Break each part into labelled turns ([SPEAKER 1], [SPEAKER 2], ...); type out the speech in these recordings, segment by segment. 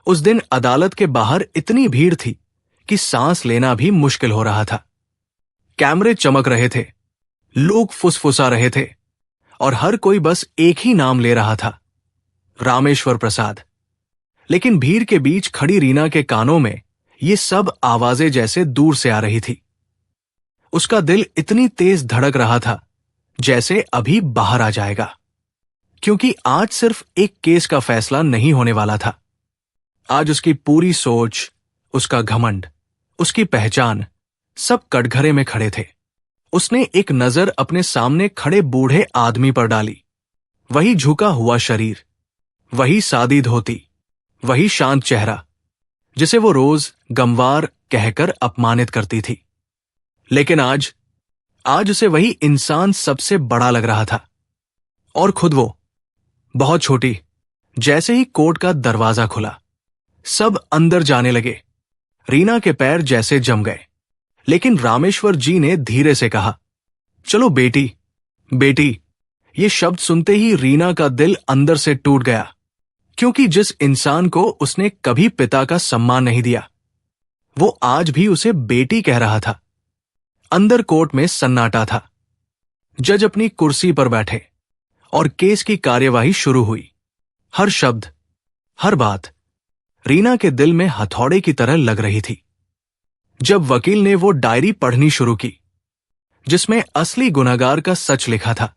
[SPEAKER 1] उस दिन अदालत के बाहर इतनी भीड़ थी कि सांस लेना भी मुश्किल हो रहा था। कैमरे चमक रहे थे, लोग फुसफुसा रहे थे और हर कोई बस एक ही नाम ले रहा था, रामेश्वर प्रसाद। लेकिन भीड़ के बीच खड़ी रीना के कानों में ये सब आवाजें जैसे दूर से आ रही थी। उसका दिल इतनी तेज धड़क रहा था जैसे अभी बाहर आ जाएगा, क्योंकि आज सिर्फ एक केस का फैसला नहीं होने वाला था। आज उसकी पूरी सोच, उसका घमंड, उसकी पहचान सब कटघरे में खड़े थे। उसने एक नजर अपने सामने खड़े बूढ़े आदमी पर डाली। वही झुका हुआ शरीर, वही सादी धोती, वही शांत चेहरा जिसे वो रोज गमवार कहकर अपमानित करती थी। लेकिन आज उसे वही इंसान सबसे बड़ा लग रहा था। और खुद वो बहुत छोटी। जैसे ही कोर्ट का दरवाजा खुला, सब अंदर जाने लगे। रीना के पैर जैसे जम गए। लेकिन रामेश्वर जी ने धीरे से कहा, चलो बेटी, बेटी। ये शब्द सुनते ही रीना का दिल अंदर से टूट गया, क्योंकि जिस इंसान को उसने कभी पिता का सम्मान नहीं दिया, वो आज भी उसे बेटी कह रहा था। अंदर कोर्ट में सन्नाटा था। जज अपनी कुर्सी पर बैठे और केस की कार्यवाही शुरू हुई। हर शब्द, हर बात रीना के दिल में हथौड़े की तरह लग रही थी। जब वकील ने वो डायरी पढ़नी शुरू की जिसमें असली गुनहगार का सच लिखा था,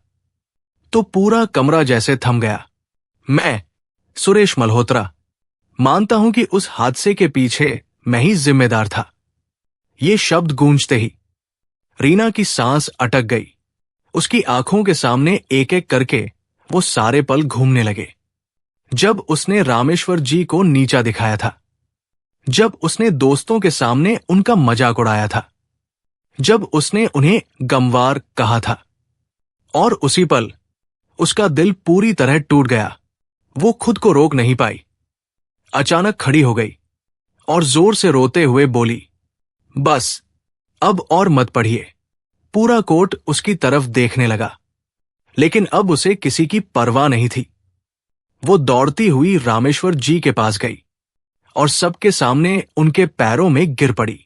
[SPEAKER 1] तो पूरा कमरा जैसे थम गया। मैं, सुरेश मल्होत्रा, मानता हूं कि उस हादसे के पीछे मैं ही जिम्मेदार था। ये शब्द गूंजते ही रीना की सांस अटक गई। उसकी आंखों के सामने एक एक करके वो सारे पल घूमने लगे। जब उसने रामेश्वर जी को नीचा दिखाया था, जब उसने दोस्तों के सामने उनका मजाक उड़ाया था, जब उसने उन्हें गमवार कहा था, और उसी पल उसका दिल पूरी तरह टूट गया। वो खुद को रोक नहीं पाई। अचानक खड़ी हो गई और जोर से रोते हुए बोली, बस अब और मत पढ़िए। पूरा कोर्ट उसकी तरफ देखने लगा, लेकिन अब उसे किसी की परवाह नहीं थी। वो दौड़ती हुई रामेश्वर जी के पास गई और सबके सामने उनके पैरों में गिर पड़ी।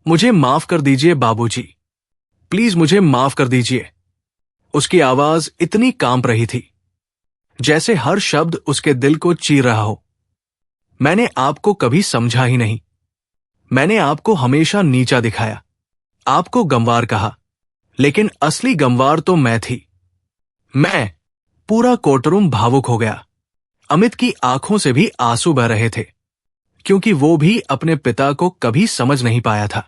[SPEAKER 1] मुझे माफ कर दीजिए बाबूजी, प्लीज मुझे माफ कर दीजिए। उसकी आवाज इतनी कांप रही थी जैसे हर शब्द उसके दिल को चीर रहा हो। मैंने आपको कभी समझा ही नहीं। मैंने आपको हमेशा नीचा दिखाया, आपको गंवार कहा, लेकिन असली गंवार तो मैं थी। मैं। पूरा कोर्टरूम भावुक हो गया। अमित की आंखों से भी आंसू बह रहे थे, क्योंकि वो भी अपने पिता को कभी समझ नहीं पाया था।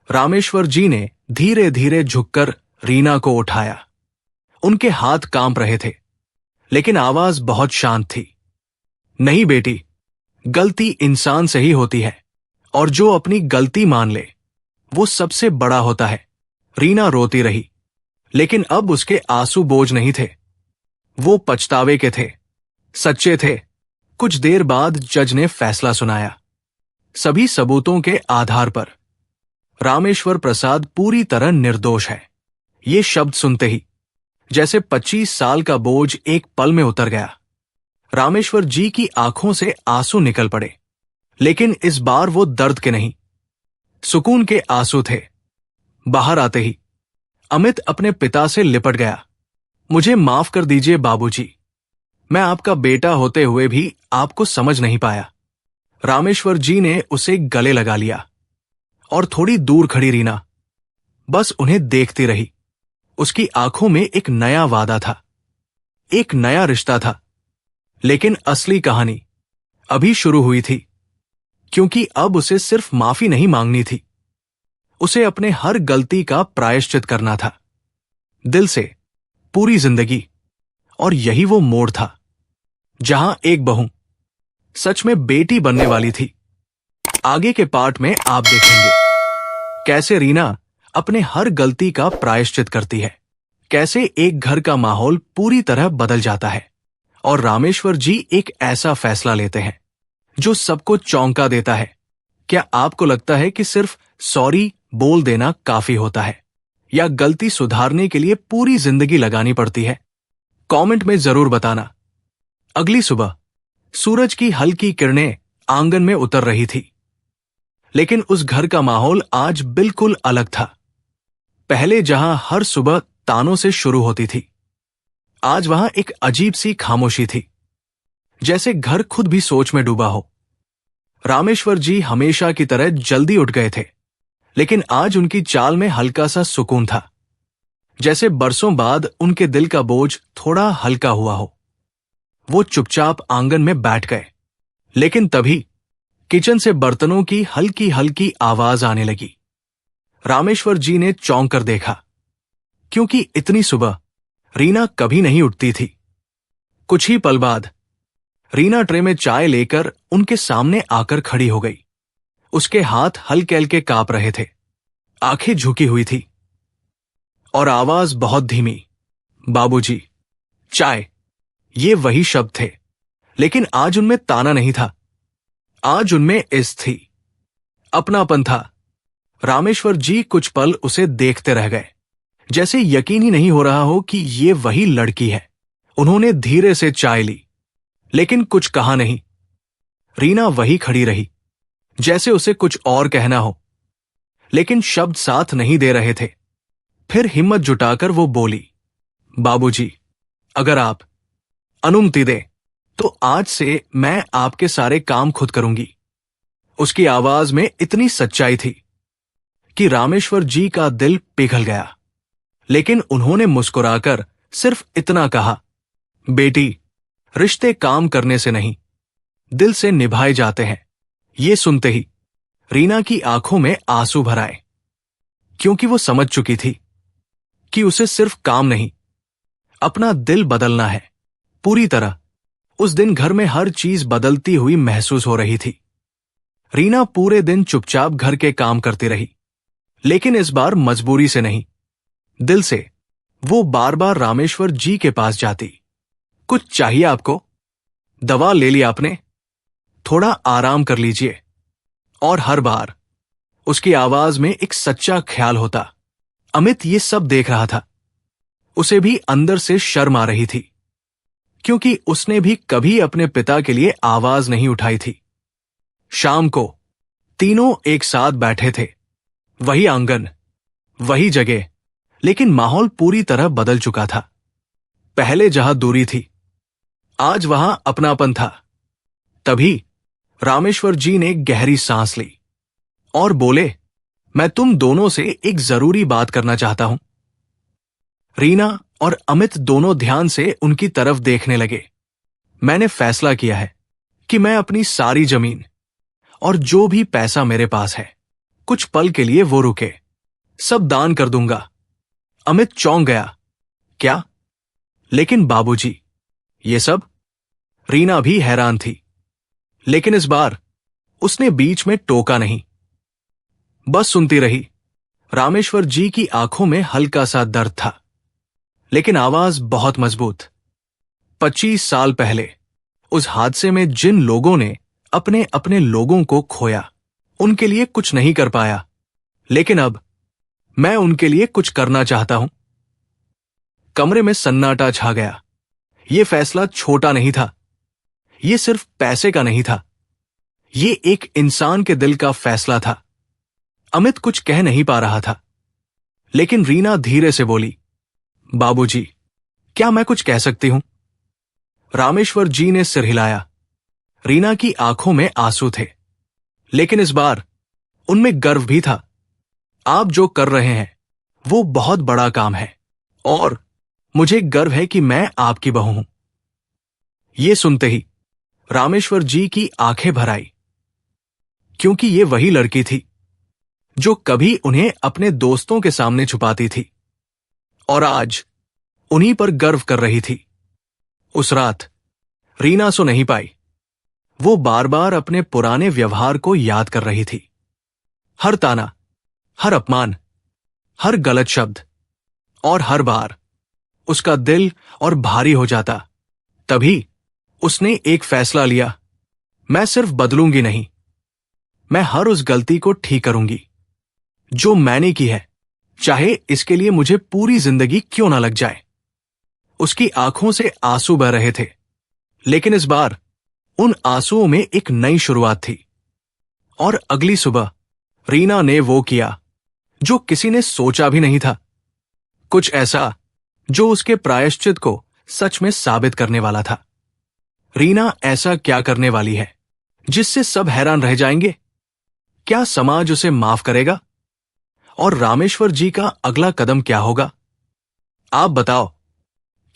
[SPEAKER 1] रामेश्वर जी ने धीरे धीरे झुककर रीना को उठाया। उनके हाथ कांप रहे थे, लेकिन आवाज बहुत शांत थी। नहीं बेटी, गलती इंसान से ही होती है, और जो अपनी गलती मान ले वो सबसे बड़ा होता है। रीना रोती रही, लेकिन अब उसके आंसू बोझ नहीं थे, वो पछतावे के थे, सच्चे थे। कुछ देर बाद जज ने फैसला सुनाया। सभी सबूतों के आधार पर रामेश्वर प्रसाद पूरी तरह निर्दोष है। ये शब्द सुनते ही जैसे 25 साल का बोझ एक पल में उतर गया। रामेश्वर जी की आंखों से आंसू निकल पड़े, लेकिन इस बार वो दर्द के नहीं, सुकून के आंसू थे। बाहर आते ही अमित अपने पिता से लिपट गया। मुझे माफ कर दीजिए बाबूजी, मैं आपका बेटा होते हुए भी आपको समझ नहीं पाया। रामेश्वर जी ने उसे गले लगा लिया और थोड़ी दूर खड़ी रीना बस उन्हें देखती रही। उसकी आंखों में एक नया वादा था, एक नया रिश्ता था। लेकिन असली कहानी अभी शुरू हुई थी, क्योंकि अब उसे सिर्फ माफी नहीं मांगनी थी, उसे अपने हर गलती का प्रायश्चित करना था, दिल से, पूरी जिंदगी। और यही वो मोड़ था जहां एक बहू सच में बेटी बनने वाली थी। आगे के पार्ट में आप देखेंगे कैसे रीना अपने हर गलती का प्रायश्चित करती है, कैसे एक घर का माहौल पूरी तरह बदल जाता है, और रामेश्वर जी एक ऐसा फैसला लेते हैं जो सबको चौंका देता है। क्या आपको लगता है कि सिर्फ सॉरी बोल देना काफी होता है, या गलती सुधारने के लिए पूरी जिंदगी लगानी पड़ती है? कमेंट में जरूर बताना। अगली सुबह सूरज की हल्की किरणें आंगन में उतर रही थी। लेकिन उस घर का माहौल आज बिल्कुल अलग था। पहले जहां हर सुबह तानों से शुरू होती थी, आज वहां एक अजीब सी खामोशी थी, जैसे घर खुद भी सोच में डूबा हो। रामेश्वर जी हमेशा की तरह जल्दी उठ गए थे, लेकिन आज उनकी चाल में हल्का सा सुकून था, जैसे बरसों बाद उनके दिल का बोझ थोड़ा हल्का हुआ हो। वो चुपचाप आंगन में बैठ गए, लेकिन तभी किचन से बर्तनों की हल्की हल्की आवाज आने लगी। रामेश्वर जी ने चौंक कर देखा, क्योंकि इतनी सुबह रीना कभी नहीं उठती थी। कुछ ही पल बाद रीना ट्रे में चाय लेकर उनके सामने आकर खड़ी हो गई। उसके हाथ हल्के हल्के कांप रहे थे, आंखें झुकी हुई थी और आवाज बहुत धीमी। बाबूजी, चाय। ये वही शब्द थे, लेकिन आज उनमें ताना नहीं था। आज उनमें इज्जत थी, अपनापन था। रामेश्वर जी कुछ पल उसे देखते रह गए, जैसे यकीन ही नहीं हो रहा हो कि ये वही लड़की है। उन्होंने धीरे से चाय ली, लेकिन कुछ कहा नहीं। रीना वही खड़ी रही, जैसे उसे कुछ और कहना हो, लेकिन शब्द साथ नहीं दे रहे थे। फिर हिम्मत जुटाकर वो बोली, बाबूजी, अगर आप अनुमति दें तो आज से मैं आपके सारे काम खुद करूंगी। उसकी आवाज में इतनी सच्चाई थी कि रामेश्वर जी का दिल पिघल गया। लेकिन उन्होंने मुस्कुराकर सिर्फ इतना कहा, बेटी, रिश्ते काम करने से नहीं, दिल से निभाए जाते हैं। ये सुनते ही रीना की आंखों में आंसू भर आए, क्योंकि वो समझ चुकी थी कि उसे सिर्फ काम नहीं, अपना दिल बदलना है पूरी तरह। उस दिन घर में हर चीज बदलती हुई महसूस हो रही थी। रीना पूरे दिन चुपचाप घर के काम करती रही, लेकिन इस बार मजबूरी से नहीं, दिल से। वो बार बार रामेश्वर जी के पास जाती। कुछ चाहिए आपको? दवा ले ली आपने? थोड़ा आराम कर लीजिए। और हर बार उसकी आवाज में एक सच्चा ख्याल होता। अमित ये सब देख रहा था। उसे भी अंदर से शर्म आ रही थी, क्योंकि उसने भी कभी अपने पिता के लिए आवाज नहीं उठाई थी। शाम को तीनों एक साथ बैठे थे, वही आंगन, वही जगह, लेकिन माहौल पूरी तरह बदल चुका था। पहले जहां दूरी थी, आज वहां अपनापन था। तभी रामेश्वर जी ने गहरी सांस ली और बोले, मैं तुम दोनों से एक जरूरी बात करना चाहता हूं। रीना और अमित दोनों ध्यान से उनकी तरफ देखने लगे। मैंने फैसला किया है कि मैं अपनी सारी जमीन और जो भी पैसा मेरे पास है, कुछ पल के लिए वो रुके, सब दान कर दूंगा। अमित चौंक गया, क्या? लेकिन बाबूजी, ये सब? रीना भी हैरान थी, लेकिन इस बार उसने बीच में टोका नहीं, बस सुनती रही। रामेश्वर जी की आंखों में हल्का सा दर्द था, लेकिन आवाज बहुत मजबूत। 25 साल पहले उस हादसे में जिन लोगों ने अपने अपने लोगों को खोया, उनके लिए कुछ नहीं कर पाया, लेकिन अब मैं उनके लिए कुछ करना चाहता हूं। कमरे में सन्नाटा छा गया। यह फैसला छोटा नहीं था, यह सिर्फ पैसे का नहीं था, यह एक इंसान के दिल का फैसला था। अमित कुछ कह नहीं पा रहा था, लेकिन रीना धीरे से बोली, बाबूजी, क्या मैं कुछ कह सकती हूं? रामेश्वर जी ने सिर हिलाया। रीना की आंखों में आंसू थे, लेकिन इस बार उनमें गर्व भी था। आप जो कर रहे हैं वो बहुत बड़ा काम है, और मुझे गर्व है कि मैं आपकी बहू हूं। ये सुनते ही रामेश्वर जी की आंखें भर आई, क्योंकि ये वही लड़की थी जो कभी उन्हें अपने दोस्तों के सामने छुपाती थी और आज उन्हीं पर गर्व कर रही थी। उस रात रीना सो नहीं पाई। वो बार बार अपने पुराने व्यवहार को याद कर रही थी। हर ताना, हर अपमान, हर गलत शब्द, और हर बार उसका दिल और भारी हो जाता। तभी उसने एक फैसला लिया, मैं सिर्फ बदलूंगी नहीं, मैं हर उस गलती को ठीक करूंगी जो मैंने की है, चाहे इसके लिए मुझे पूरी जिंदगी क्यों ना लग जाए। उसकी आंखों से आंसू बह रहे थे, लेकिन इस बार उन आंसुओं में एक नई शुरुआत थी। और अगली सुबह रीना ने वो किया जो किसी ने सोचा भी नहीं था, कुछ ऐसा जो उसके प्रायश्चित को सच में साबित करने वाला था। रीना ऐसा क्या करने वाली है जिससे सब हैरान रह जाएंगे? क्या समाज उसे माफ करेगा? और रामेश्वर जी का अगला कदम क्या होगा? आप बताओ,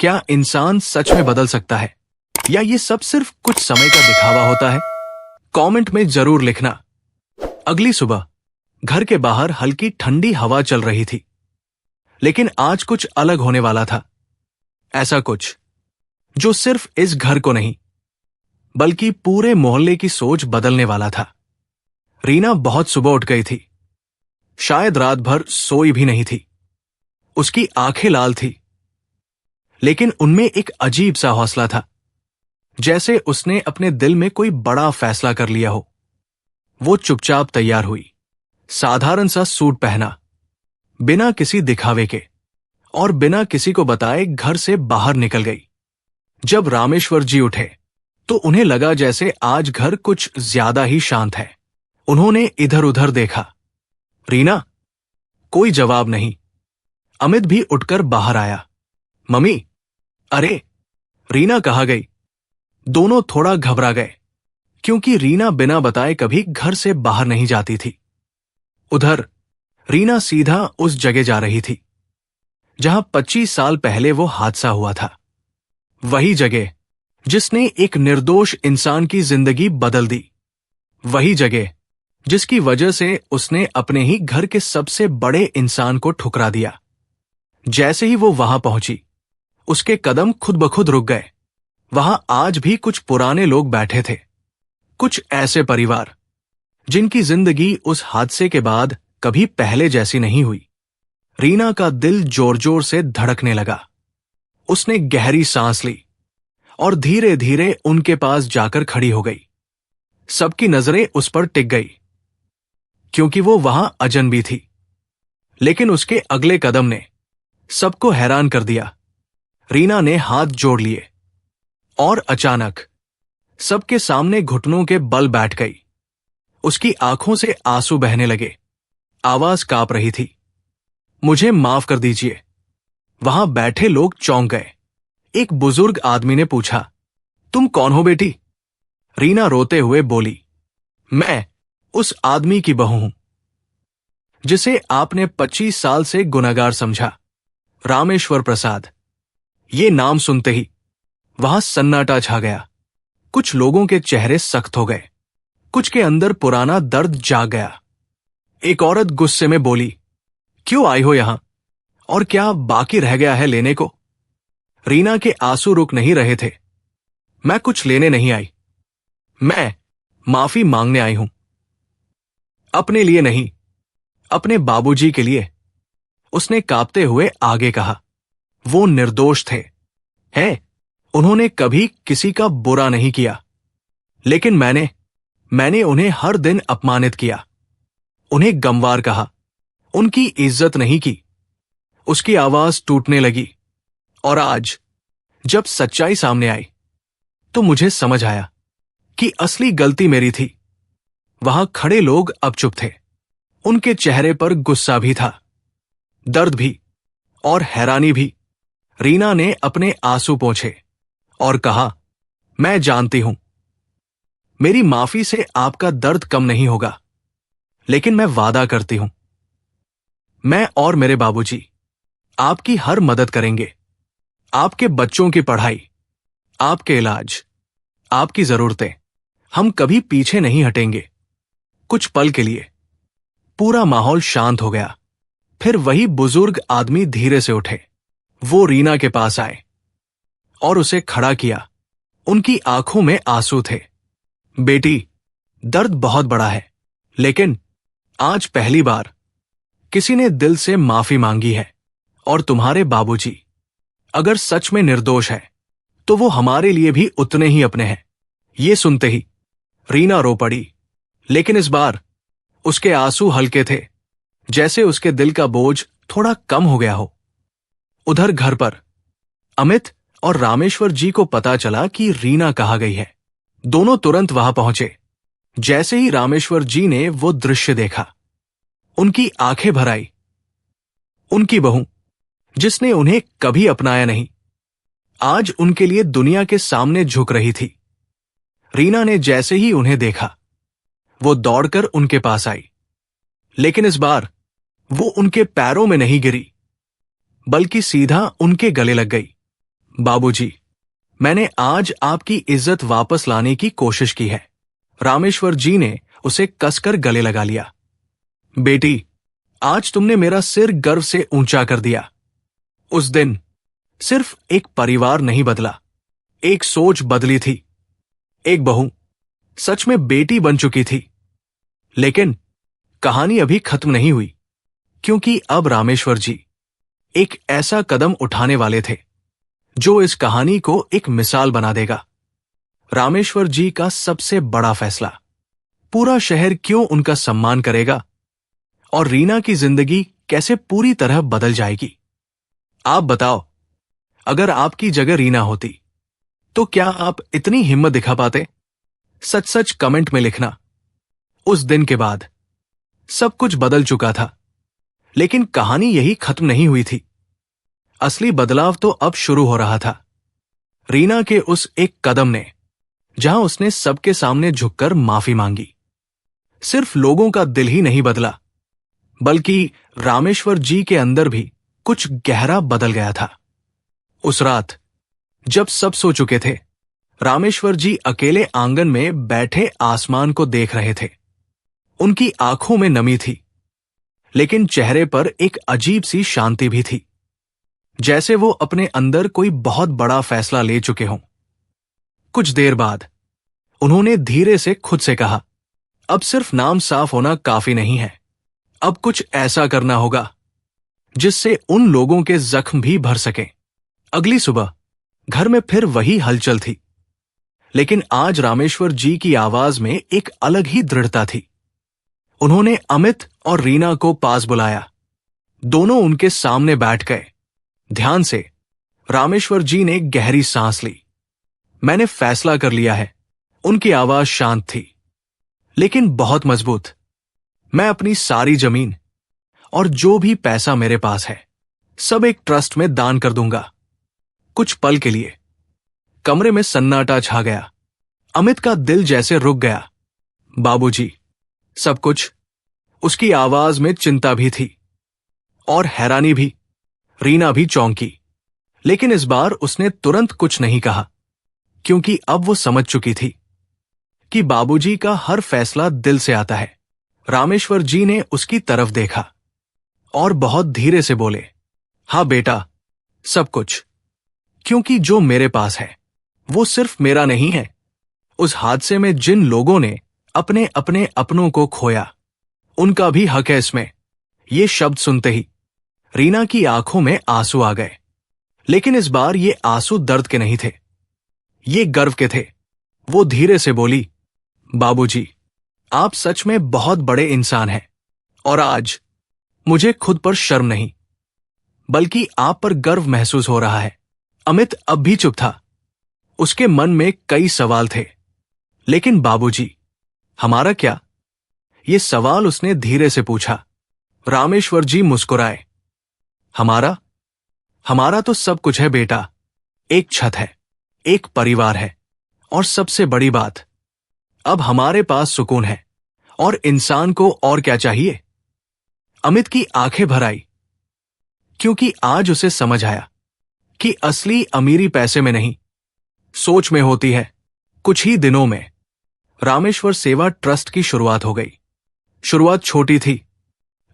[SPEAKER 1] क्या इंसान सच में बदल सकता है या ये सब सिर्फ कुछ समय का दिखावा होता है? कमेंट में जरूर लिखना। अगली सुबह घर के बाहर हल्की ठंडी हवा चल रही थी, लेकिन आज कुछ अलग होने वाला था। ऐसा कुछ जो सिर्फ इस घर को नहीं बल्कि पूरे मोहल्ले की सोच बदलने वाला था। रीना बहुत सुबह उठ गई थी, शायद रात भर सोई भी नहीं थी। उसकी आंखें लाल थी, लेकिन उनमें एक अजीब सा हौसला था, जैसे उसने अपने दिल में कोई बड़ा फैसला कर लिया हो। वो चुपचाप तैयार हुई, साधारण सा सूट पहना, बिना किसी दिखावे के और बिना किसी को बताए घर से बाहर निकल गई। जब रामेश्वर जी उठे तो उन्हें लगा जैसे आज घर कुछ ज्यादा ही शांत है। उन्होंने इधर उधर देखा। रीना, कोई जवाब नहीं। अमित भी उठकर बाहर आया। मम्मी, अरे, रीना कहाँ गई? दोनों थोड़ा घबरा गए, क्योंकि रीना बिना बताए कभी घर से बाहर नहीं जाती थी। उधर रीना सीधा उस जगह जा रही थी जहां 25 साल पहले वो हादसा हुआ था। वही जगह जिसने एक निर्दोष इंसान की जिंदगी बदल दी। वही जगह जिसकी वजह से उसने अपने ही घर के सबसे बड़े इंसान को ठुकरा दिया। जैसे ही वो वहां पहुंची, उसके कदम खुद ब खुद रुक गए। वहां आज भी कुछ पुराने लोग बैठे थे, कुछ ऐसे परिवार जिनकी जिंदगी उस हादसे के बाद कभी पहले जैसी नहीं हुई। रीना का दिल जोर जोर से धड़कने लगा। उसने गहरी सांस ली और धीरे धीरे उनके पास जाकर खड़ी हो गई। सबकी नजरें उस पर टिक गई, क्योंकि वो वहां अजनबी थी। लेकिन उसके अगले कदम ने सबको हैरान कर दिया। रीना ने हाथ जोड़ लिए और अचानक सबके सामने घुटनों के बल बैठ गई। उसकी आंखों से आंसू बहने लगे, आवाज कांप रही थी। मुझे माफ कर दीजिए। वहां बैठे लोग चौंक गए। एक बुजुर्ग आदमी ने पूछा, तुम कौन हो बेटी? रीना रोते हुए बोली, मैं उस आदमी की बहू हूं जिसे आपने 25 साल से गुनहगार समझा, रामेश्वर प्रसाद। ये नाम सुनते ही वहां सन्नाटा छा गया। कुछ लोगों के चेहरे सख्त हो गए, कुछ के अंदर पुराना दर्द जाग गया। एक औरत गुस्से में बोली, क्यों आई हो यहां, और क्या बाकी रह गया है लेने को? रीना के आंसू रुक नहीं रहे थे। मैं कुछ लेने नहीं आई, मैं माफी मांगने आई हूं। अपने लिए नहीं, अपने बाबूजी के लिए, उसने कांपते हुए आगे कहा। वो निर्दोष थे, हैं? उन्होंने कभी किसी का बुरा नहीं किया, लेकिन मैंने उन्हें हर दिन अपमानित किया, उन्हें गंवार कहा, उनकी इज्जत नहीं की। उसकी आवाज टूटने लगी। और आज जब सच्चाई सामने आई तो मुझे समझ आया कि असली गलती मेरी थी। वहां खड़े लोग अब चुप थे। उनके चेहरे पर गुस्सा भी था, दर्द भी और हैरानी भी। रीना ने अपने आंसू पोंछे और कहा, मैं जानती हूं मेरी माफी से आपका दर्द कम नहीं होगा, लेकिन मैं वादा करती हूं, मैं और मेरे बाबूजी आपकी हर मदद करेंगे। आपके बच्चों की पढ़ाई, आपके इलाज, आपकी जरूरतें, हम कभी पीछे नहीं हटेंगे। कुछ पल के लिए पूरा माहौल शांत हो गया। फिर वही बुजुर्ग आदमी धीरे से उठे। वो रीना के पास आए और उसे खड़ा किया। उनकी आंखों में आंसू थे। बेटी, दर्द बहुत बड़ा है, लेकिन आज पहली बार किसी ने दिल से माफी मांगी है। और तुम्हारे बाबूजी अगर सच में निर्दोष है तो वो हमारे लिए भी उतने ही अपने हैं। ये सुनते ही रीना रो पड़ी, लेकिन इस बार उसके आंसू हल्के थे, जैसे उसके दिल का बोझ थोड़ा कम हो गया हो। उधर घर पर अमित और रामेश्वर जी को पता चला कि रीना कहाँ गई है। दोनों तुरंत वहां पहुंचे। जैसे ही रामेश्वर जी ने वो दृश्य देखा, उनकी आंखें भर आई। उनकी बहू, जिसने उन्हें कभी अपनाया नहीं, आज उनके लिए दुनिया के सामने झुक रही थी। रीना ने जैसे ही उन्हें देखा, वो दौड़कर उनके पास आई। लेकिन इस बार वो उनके पैरों में नहीं गिरी, बल्कि सीधा उनके गले लग गई। बाबूजी, मैंने आज आपकी इज्जत वापस लाने की कोशिश की है। रामेश्वर जी ने उसे कसकर गले लगा लिया। बेटी, आज तुमने मेरा सिर गर्व से ऊंचा कर दिया। उस दिन सिर्फ एक परिवार नहीं बदला, एक सोच बदली थी। एक बहू सच में बेटी बन चुकी थी। लेकिन कहानी अभी खत्म नहीं हुई, क्योंकि अब रामेश्वर जी एक ऐसा कदम उठाने वाले थे जो इस कहानी को एक मिसाल बना देगा। रामेश्वर जी का सबसे बड़ा फैसला, पूरा शहर क्यों उनका सम्मान करेगा और रीना की जिंदगी कैसे पूरी तरह बदल जाएगी। आप बताओ, अगर आपकी जगह रीना होती तो क्या आप इतनी हिम्मत दिखा पाते? सच सच कमेंट में लिखना। उस दिन के बाद सब कुछ बदल चुका था, लेकिन कहानी यही खत्म नहीं हुई थी। असली बदलाव तो अब शुरू हो रहा था। रीना के उस एक कदम ने, जहां उसने सबके सामने झुककर माफी मांगी, सिर्फ लोगों का दिल ही नहीं बदला, बल्कि रामेश्वर जी के अंदर भी कुछ गहरा बदल गया था। उस रात जब सब सो चुके थे, रामेश्वर जी अकेले आंगन में बैठे आसमान को देख रहे थे। उनकी आंखों में नमी थी, लेकिन चेहरे पर एक अजीब सी शांति भी थी, जैसे वो अपने अंदर कोई बहुत बड़ा फैसला ले चुके हों। कुछ देर बाद उन्होंने धीरे से खुद से कहा, अब सिर्फ नाम साफ होना काफी नहीं है। अब कुछ ऐसा करना होगा जिससे उन लोगों के जख्म भी भर सकें। अगली सुबह घर में फिर वही हलचल थी, लेकिन आज रामेश्वर जी की आवाज में एक अलग ही दृढ़ता थी। उन्होंने अमित और रीना को पास बुलाया। दोनों उनके सामने बैठ गए। ध्यान से रामेश्वर जी ने गहरी सांस ली। मैंने फैसला कर लिया है। उनकी आवाज शांत थी, लेकिन बहुत मजबूत। मैं अपनी सारी जमीन और जो भी पैसा मेरे पास है, सब एक ट्रस्ट में दान कर दूंगा। कुछ पल के लिए कमरे में सन्नाटा छा गया। अमित का दिल जैसे रुक गया। बाबूजी, सब कुछ? उसकी आवाज में चिंता भी थी और हैरानी भी। रीना भी चौंकी, लेकिन इस बार उसने तुरंत कुछ नहीं कहा, क्योंकि अब वो समझ चुकी थी कि बाबूजी का हर फैसला दिल से आता है। रामेश्वर जी ने उसकी तरफ देखा और बहुत धीरे से बोले, हाँ बेटा, सब कुछ। क्योंकि जो मेरे पास है वो सिर्फ मेरा नहीं है। उस हादसे में जिन लोगों ने अपने अपने अपनों को खोया, उनका भी हक है इसमें। ये शब्द सुनते ही रीना की आंखों में आंसू आ गए, लेकिन इस बार ये आंसू दर्द के नहीं थे, ये गर्व के थे। वो धीरे से बोली, बाबूजी, आप सच में बहुत बड़े इंसान हैं और आज मुझे खुद पर शर्म नहीं, बल्कि आप पर गर्व महसूस हो रहा है। अमित अब भी चुप था। उसके मन में कई सवाल थे, लेकिन बाबूजी, हमारा क्या? ये सवाल उसने धीरे से पूछा। रामेश्वर जी मुस्कुराए। हमारा तो सब कुछ है बेटा। एक छत है, एक परिवार है, और सबसे बड़ी बात, अब हमारे पास सुकून है। और इंसान को और क्या चाहिए? अमित की आंखें भर आई, क्योंकि आज उसे समझ आया कि असली अमीरी पैसे में नहीं, सोच में होती है। कुछ ही दिनों में रामेश्वर सेवा ट्रस्ट की शुरुआत हो गई। शुरुआत छोटी थी,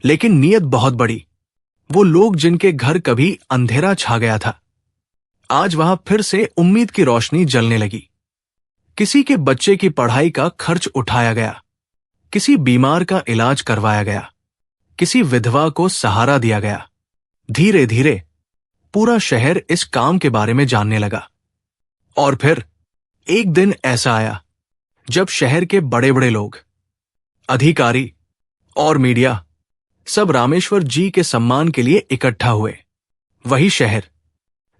[SPEAKER 1] लेकिन नीयत बहुत बड़ी। वो लोग जिनके घर कभी अंधेरा छा गया था, आज वहां फिर से उम्मीद की रोशनी जलने लगी। किसी के बच्चे की पढ़ाई का खर्च उठाया गया, किसी बीमार का इलाज करवाया गया, किसी विधवा को सहारा दिया गया। धीरे धीरे पूरा शहर इस काम के बारे में जानने लगा। और फिर एक दिन ऐसा आया जब शहर के बड़े बड़े लोग, अधिकारी और मीडिया सब रामेश्वर जी के सम्मान के लिए इकट्ठा हुए। वही शहर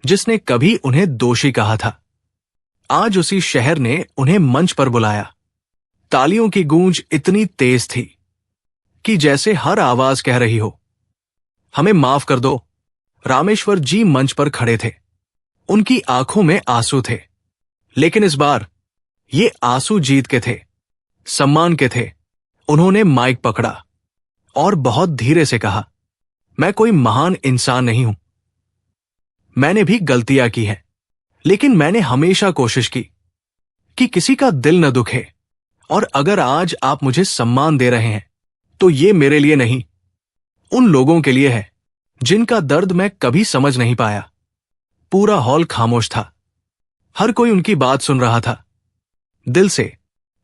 [SPEAKER 1] जिसने कभी उन्हें दोषी कहा था, आज उसी शहर ने उन्हें मंच पर बुलाया। तालियों की गूंज इतनी तेज थी कि जैसे हर आवाज कह रही हो, हमें माफ कर दो। रामेश्वर जी मंच पर खड़े थे। उनकी आंखों में आंसू थे, लेकिन इस बार ये आंसू जीत के थे, सम्मान के थे। उन्होंने माइक पकड़ा और बहुत धीरे से कहा, मैं कोई महान इंसान नहीं हूं। मैंने भी गलतियां की हैं, लेकिन मैंने हमेशा कोशिश की कि किसी का दिल न दुखे। और अगर आज आप मुझे सम्मान दे रहे हैं, तो ये मेरे लिए नहीं, उन लोगों के लिए है जिनका दर्द मैं कभी समझ नहीं पाया। पूरा हॉल खामोश था। हर कोई उनकी बात सुन रहा था, दिल से।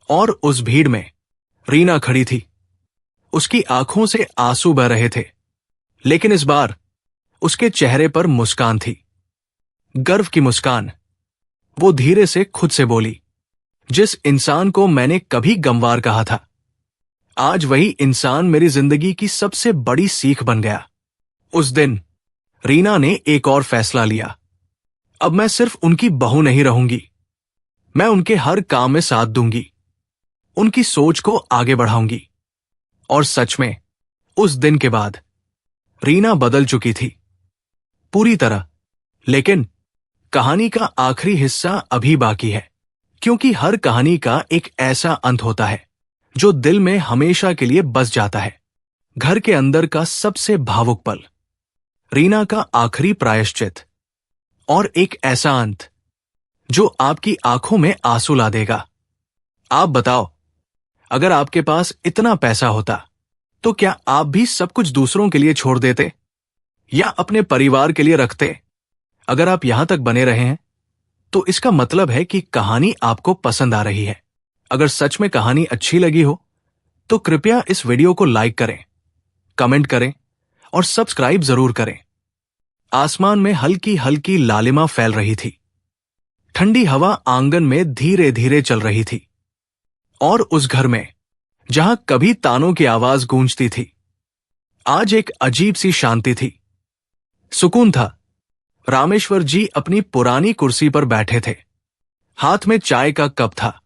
[SPEAKER 1] और उस भीड़ में रीना खड़ी थी। उसकी आंखों से आंसू बह रहे थे, लेकिन इस बार उसके चेहरे पर मुस्कान थी, गर्व की मुस्कान। वो धीरे से खुद से बोली, जिस इंसान को मैंने कभी गमवार कहा था, आज वही इंसान मेरी जिंदगी की सबसे बड़ी सीख बन गया। उस दिन रीना ने एक और फैसला लिया। अब मैं सिर्फ उनकी बहू नहीं रहूंगी, मैं उनके हर काम में साथ दूंगी, उनकी सोच को आगे बढ़ाऊंगी। और सच में उस दिन के बाद रीना बदल चुकी थी, पूरी तरह। लेकिन कहानी का आखिरी हिस्सा अभी बाकी है, क्योंकि हर कहानी का एक ऐसा अंत होता है जो दिल में हमेशा के लिए बस जाता है। घर के अंदर का सबसे भावुक पल, रीना का आखिरी प्रायश्चित, और एक ऐसा अंत जो आपकी आंखों में आंसू ला देगा। आप बताओ, अगर आपके पास इतना पैसा होता तो क्या आप भी सब कुछ दूसरों के लिए छोड़ देते या अपने परिवार के लिए रखते? अगर आप यहां तक बने रहे हैं तो इसका मतलब है कि कहानी आपको पसंद आ रही है। अगर सच में कहानी अच्छी लगी हो तो कृपया इस वीडियो को लाइक करें, कमेंट करें और सब्सक्राइब जरूर करें। आसमान में हल्की हल्की लालिमा फैल रही थी। ठंडी हवा आंगन में धीरे धीरे चल रही थी। और उस घर में जहां कभी तानों की आवाज गूंजती थी, आज एक अजीब सी शांति थी, सुकून था। रामेश्वर जी अपनी पुरानी कुर्सी पर बैठे थे। हाथ में चाय का कप था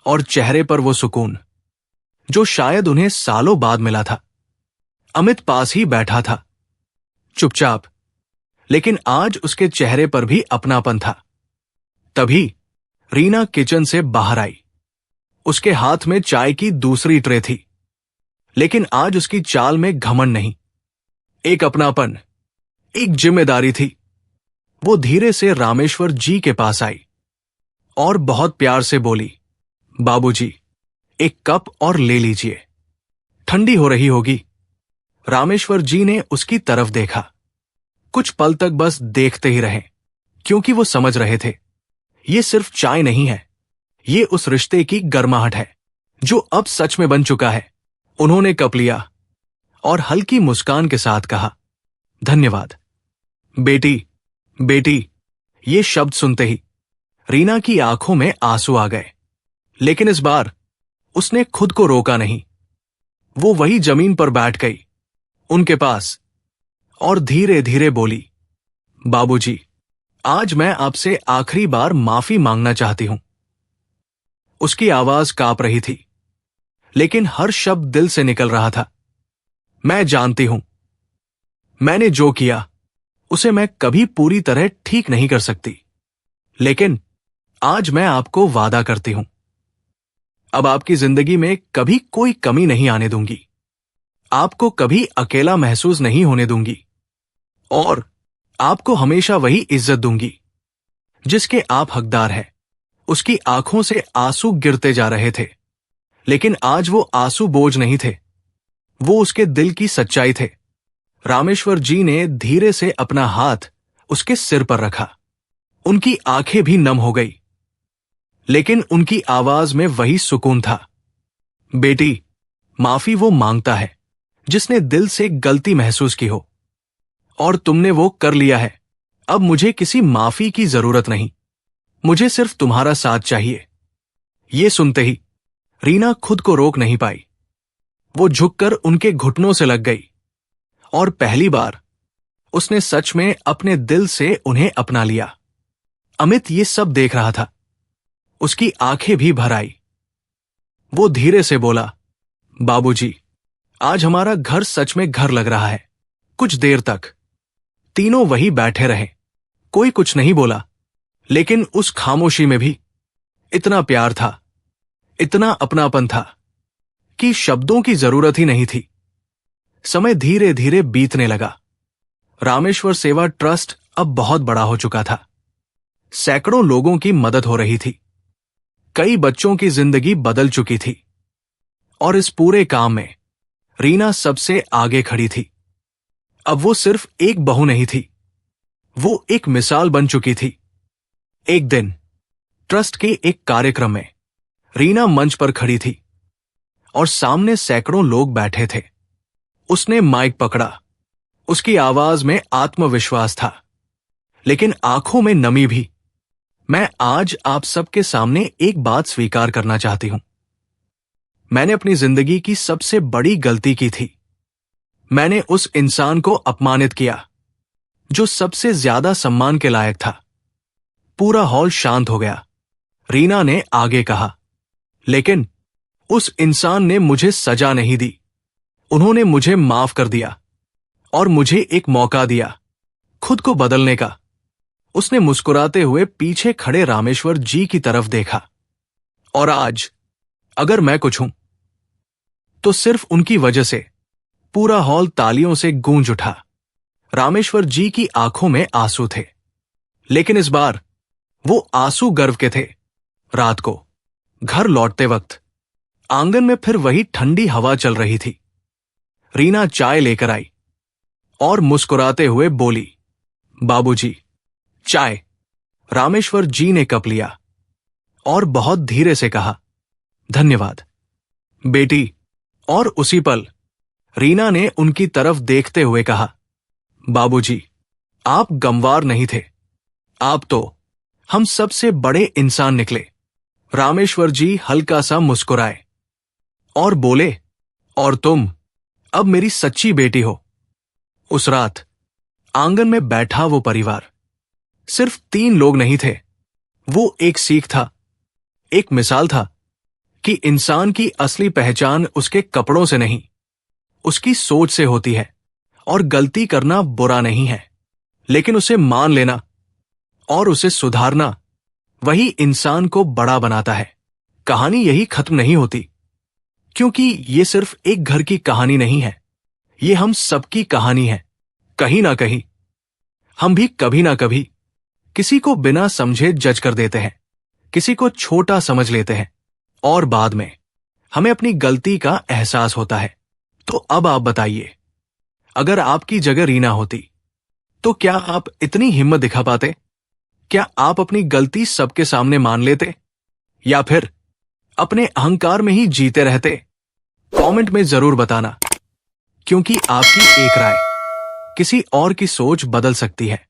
[SPEAKER 1] और चेहरे पर वो सुकून जो शायद उन्हें सालों बाद मिला था। अमित पास ही बैठा था, चुपचाप, लेकिन आज उसके चेहरे पर भी अपनापन था। तभी रीना किचन से बाहर आई। उसके हाथ में चाय की दूसरी ट्रे थी, लेकिन आज उसकी चाल में घमंड नहीं, एक अपनापन, एक जिम्मेदारी थी। वो धीरे से रामेश्वर जी के पास आई और बहुत प्यार से बोली, बाबूजी, एक कप और ले लीजिए, ठंडी हो रही होगी। रामेश्वर जी ने उसकी तरफ देखा। कुछ पल तक बस देखते ही रहे, क्योंकि वो समझ रहे थे ये सिर्फ चाय नहीं है, ये उस रिश्ते की गर्माहट है जो अब सच में बन चुका है। उन्होंने कप लिया और हल्की मुस्कान के साथ कहा, धन्यवाद। बेटी, बेटी, ये शब्द सुनते ही रीना की आंखों में आंसू आ गए, लेकिन इस बार उसने खुद को रोका नहीं। वो वही जमीन पर बैठ गई उनके पास और धीरे धीरे बोली, बाबूजी, आज मैं आपसे आखिरी बार माफी मांगना चाहती हूं। उसकी आवाज कांप रही थी, लेकिन हर शब्द दिल से निकल रहा था। मैं जानती हूं, मैंने जो किया उसे मैं कभी पूरी तरह ठीक नहीं कर सकती, लेकिन आज मैं आपको वादा करती हूं, अब आपकी जिंदगी में कभी कोई कमी नहीं आने दूंगी, आपको कभी अकेला महसूस नहीं होने दूंगी, और आपको हमेशा वही इज्जत दूंगी जिसके आप हकदार हैं। उसकी आंखों से आंसू गिरते जा रहे थे, लेकिन आज वो आंसू बोझ नहीं थे, वो उसके दिल की सच्चाई थे। रामेश्वर जी ने धीरे से अपना हाथ उसके सिर पर रखा। उनकी आंखें भी नम हो गई, लेकिन उनकी आवाज में वही सुकून था। बेटी, माफी वो मांगता है जिसने दिल से गलती महसूस की हो, और तुमने वो कर लिया है। अब मुझे किसी माफी की जरूरत नहीं, मुझे सिर्फ तुम्हारा साथ चाहिए। ये सुनते ही रीना खुद को रोक नहीं पाई। वो झुककर उनके घुटनों से लग गई और पहली बार उसने सच में अपने दिल से उन्हें अपना लिया। अमित ये सब देख रहा था। उसकी आंखें भी भर आई। वो धीरे से बोला, बाबूजी, आज हमारा घर सच में घर लग रहा है। कुछ देर तक तीनों वहीं बैठे रहे। कोई कुछ नहीं बोला, लेकिन उस खामोशी में भी इतना प्यार था, इतना अपनापन था कि शब्दों की जरूरत ही नहीं थी। समय धीरे धीरे बीतने लगा। रामेश्वर सेवा ट्रस्ट अब बहुत बड़ा हो चुका था। सैकड़ों लोगों की मदद हो रही थी। कई बच्चों की जिंदगी बदल चुकी थी। और इस पूरे काम में रीना सबसे आगे खड़ी थी। अब वो सिर्फ एक बहू नहीं थी, वो एक मिसाल बन चुकी थी। एक दिन ट्रस्ट के एक कार्यक्रम में रीना मंच पर खड़ी थी और सामने सैकड़ों लोग बैठे थे। उसने माइक पकड़ा। उसकी आवाज में आत्मविश्वास था, लेकिन आंखों में नमी भी। मैं आज आप सबके सामने एक बात स्वीकार करना चाहती हूं। मैंने अपनी जिंदगी की सबसे बड़ी गलती की थी। मैंने उस इंसान को अपमानित किया जो सबसे ज्यादा सम्मान के लायक था। पूरा हॉल शांत हो गया। रीना ने आगे कहा, लेकिन उस इंसान ने मुझे सजा नहीं दी। उन्होंने मुझे माफ कर दिया और मुझे एक मौका दिया खुद को बदलने का। उसने मुस्कुराते हुए पीछे खड़े रामेश्वर जी की तरफ देखा। और आज अगर मैं कुछ हूं तो सिर्फ उनकी वजह से। पूरा हॉल तालियों से गूंज उठा। रामेश्वर जी की आंखों में आंसू थे, लेकिन इस बार वो आंसू गर्व के थे। रात को घर लौटते वक्त आंगन में फिर वही ठंडी हवा चल रही थी। रीना चाय लेकर आई और मुस्कुराते हुए बोली, बाबूजी, चाय। रामेश्वर जी ने कप लिया और बहुत धीरे से कहा, धन्यवाद बेटी। और उसी पल रीना ने उनकी तरफ देखते हुए कहा, बाबूजी, आप गमवार नहीं थे, आप तो हम सबसे बड़े इंसान निकले। रामेश्वर जी हल्का सा मुस्कुराए और बोले, और तुम अब मेरी सच्ची बेटी हो। उस रात आंगन में बैठा वो परिवार सिर्फ 3 लोग नहीं थे। वो एक सीख था, एक मिसाल था कि इंसान की असली पहचान उसके कपड़ों से नहीं, उसकी सोच से होती है। और गलती करना बुरा नहीं है, लेकिन उसे मान लेना और उसे सुधारना, वही इंसान को बड़ा बनाता है। कहानी यही खत्म नहीं होती, क्योंकि ये सिर्फ एक घर की कहानी नहीं है, ये हम सबकी कहानी है। कहीं ना कहीं हम भी कभी ना कभी किसी को बिना समझे जज कर देते हैं, किसी को छोटा समझ लेते हैं, और बाद में हमें अपनी गलती का एहसास होता है। तो अब आप बताइए, अगर आपकी जगह रीना होती तो क्या आप इतनी हिम्मत दिखा पाते? क्या आप अपनी गलती सबके सामने मान लेते, या फिर अपने अहंकार में ही जीते रहते? कमेंट में जरूर बताना, क्योंकि आपकी एक राय किसी और की सोच बदल सकती है।